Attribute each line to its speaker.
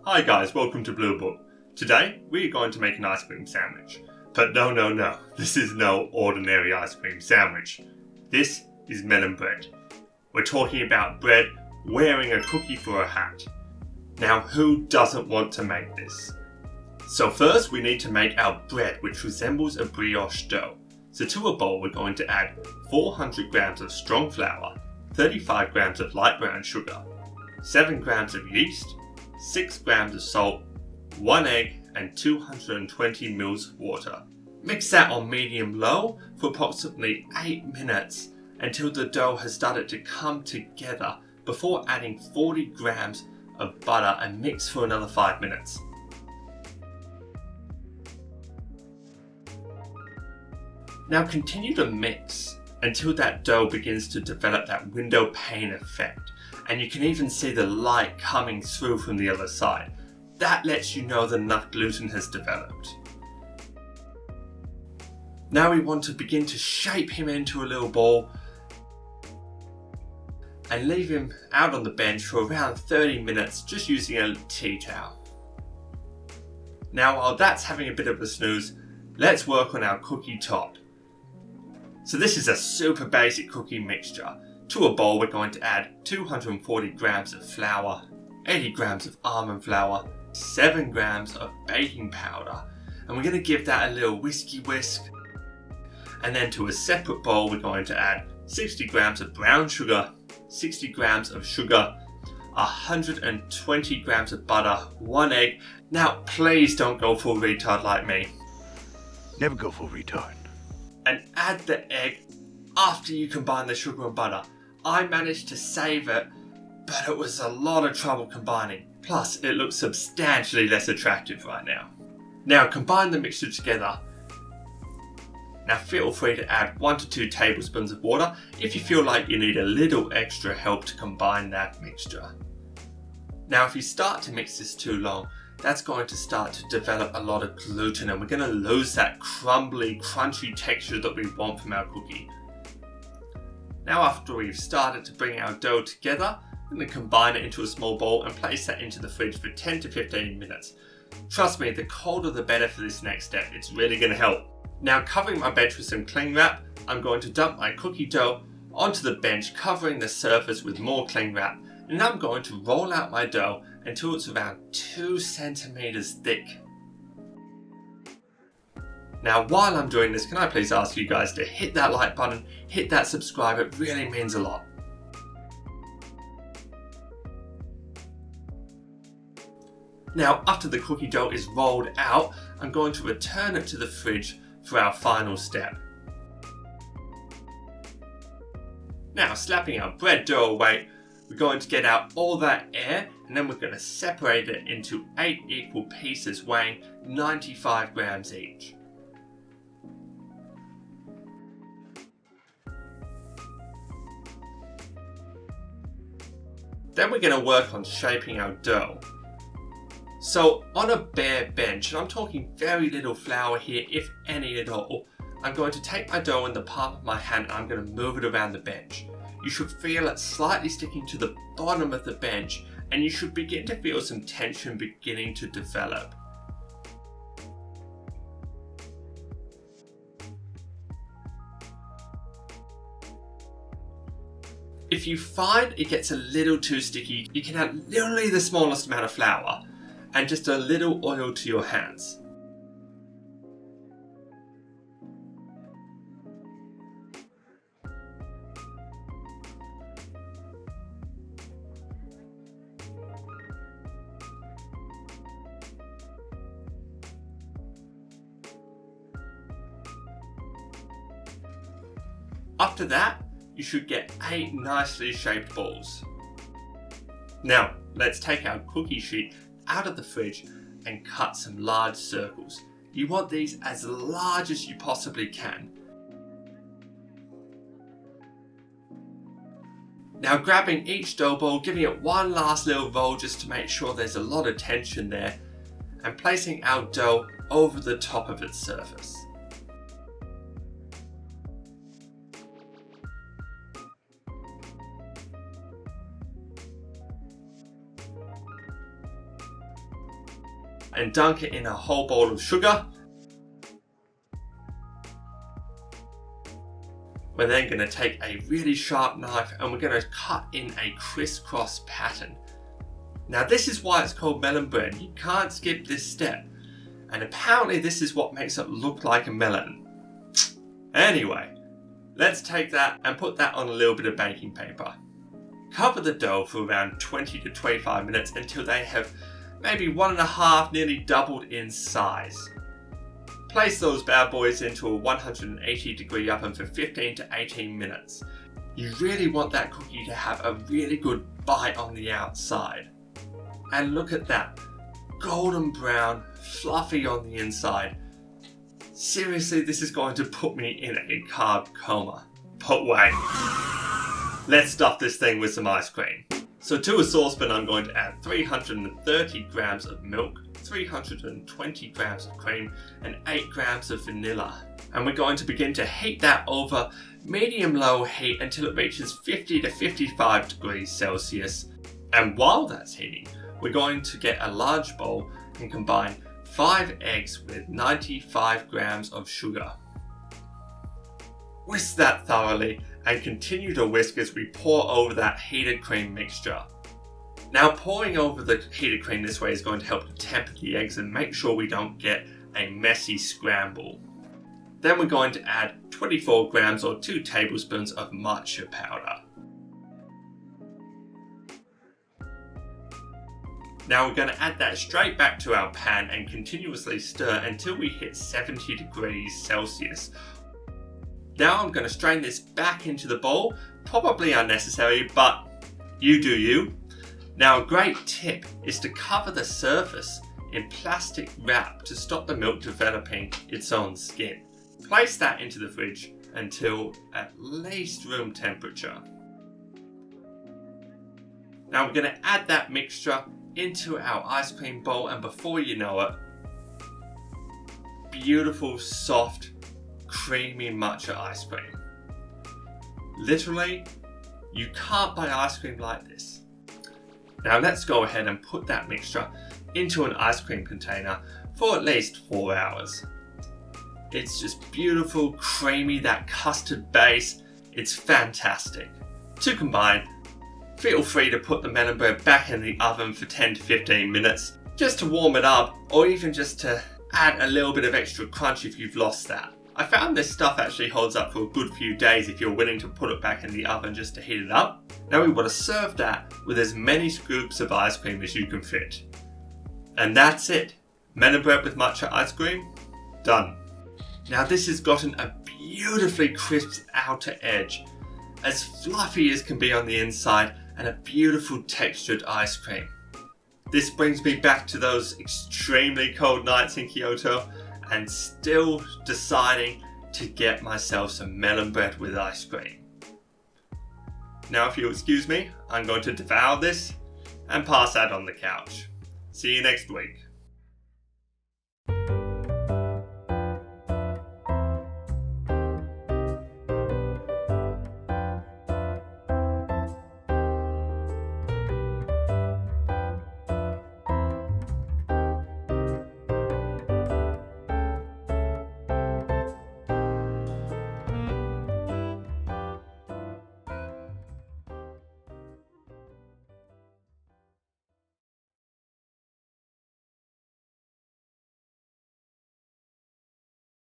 Speaker 1: Hi guys, welcome to Blue Book. Today we're going to make an ice cream sandwich. But no, this is no ordinary ice cream sandwich. This is melon bread. We're talking about bread wearing a cookie for a hat. Now who doesn't want to make this? So first we need to make our bread, which resembles a brioche dough. So to a bowl we're going to add 400 grams of strong flour, 35 grams of light brown sugar, 7 grams of yeast, 6 grams of salt, 1 egg and 220 ml of water. Mix that on medium-low for approximately 8 minutes until the dough has started to come together before adding 40 grams of butter and mix for another 5 minutes. Now continue to mix until that dough begins to develop that window pane effect, and you can even see the light coming through from the other side. That lets you know that enough gluten has developed. Now we want to begin to shape him into a little ball and leave him out on the bench for around 30 minutes just using a tea towel. Now while that's having a bit of a snooze, let's work on our cookie top. So this is a super basic cookie mixture. To a bowl we're going to add 240 grams of flour, 80 grams of almond flour, 7 grams of baking powder, and we're going to give that a little whisk. And then to a separate bowl we're going to add 60 grams of brown sugar, 60 grams of sugar, 120 grams of butter, 1 egg. Now please don't go full retard like me.
Speaker 2: Never go full retard.
Speaker 1: And add the egg after you combine the sugar and butter. I managed to save it, but it was a lot of trouble combining. Plus, it looks substantially less attractive right now. Now combine the mixture together. Now feel free to add 1 to 2 tablespoons of water if you feel like you need a little extra help to combine that mixture. Now if you start to mix this too long, that's going to start to develop a lot of gluten and we're going to lose that crumbly, crunchy texture that we want from our cookie. Now after we've started to bring our dough together, I'm going to combine it into a small bowl and place that into the fridge for 10 to 15 minutes. Trust me, the colder the better for this next step. It's really going to help. Now covering my bench with some cling wrap, I'm going to dump my cookie dough onto the bench, covering the surface with more cling wrap, and I'm going to roll out my dough until it's around 2 centimeters thick. Now while I'm doing this, can I please ask you guys to hit that like button, hit that subscribe, it really means a lot. Now after the cookie dough is rolled out, I'm going to return it to the fridge for our final step. Now slapping our bread dough away, we're going to get out all that air and then we're going to separate it into 8 equal pieces weighing 95 grams each. Then we're going to work on shaping our dough. So on a bare bench, and I'm talking very little flour here, if any at all, I'm going to take my dough in the palm of my hand and I'm going to move it around the bench. You should feel it slightly sticking to the bottom of the bench and you should begin to feel some tension beginning to develop. If you find it gets a little too sticky, you can add literally the smallest amount of flour and just a little oil to your hands. After that, you should get 8 nicely shaped balls. Now, let's take our cookie sheet out of the fridge and cut some large circles. You want these as large as you possibly can. Now grabbing each dough ball, giving it one last little roll just to make sure there's a lot of tension there, and placing our dough over the top of its surface. and dunk it in a whole bowl of sugar. We're then going to take a really sharp knife and we're going to cut in a crisscross pattern. Now this is why it's called melon bread. You can't skip this step. And apparently this is what makes it look like a melon. Anyway, let's take that and put that on a little bit of baking paper. Cover the dough for around 20 to 25 minutes until they have maybe 1.5, nearly doubled in size. Place those bad boys into a 180 degree oven for 15 to 18 minutes. You really want that cookie to have a really good bite on the outside. And look at that, golden brown, fluffy on the inside. Seriously, this is going to put me in a carb coma. But wait, let's stuff this thing with some ice cream. So to a saucepan I'm going to add 330 grams of milk, 320 grams of cream and 8 grams of vanilla. And we're going to begin to heat that over medium-low heat until it reaches 50 to 55 degrees Celsius. And while that's heating, we're going to get a large bowl and combine 5 eggs with 95 grams of sugar. Whisk that thoroughly and continue to whisk as we pour over that heated cream mixture. Now pouring over the heated cream this way is going to help to temper the eggs and make sure we don't get a messy scramble. Then we're going to add 24 grams or 2 tablespoons of matcha powder. Now we're going to add that straight back to our pan and continuously stir until we hit 70 degrees Celsius. Now I'm going to strain this back into the bowl, probably unnecessary, but you do you. Now a great tip is to cover the surface in plastic wrap to stop the milk developing its own skin. Place that into the fridge until at least room temperature. Now we're going to add that mixture into our ice cream bowl, and before you know it, beautiful, soft, creamy matcha ice cream. Literally, you can't buy ice cream like this. Now let's go ahead and put that mixture into an ice cream container for at least 4 hours. It's just beautiful, creamy, that custard base. It's fantastic. To combine, feel free to put the melon bread back in the oven for 10 to 15 minutes just to warm it up, or even just to add a little bit of extra crunch if you've lost that. I found this stuff actually holds up for a good few days if you're willing to put it back in the oven just to heat it up. Now we want to serve that with as many scoops of ice cream as you can fit. And that's it. Melon bread with matcha ice cream, done. Now this has gotten a beautifully crisp outer edge, as fluffy as can be on the inside, and a beautiful textured ice cream. This brings me back to those extremely cold nights in Kyoto and still deciding to get myself some melon bread with ice cream. Now if you'll excuse me, I'm going to devour this and pass out on the couch. See you next week.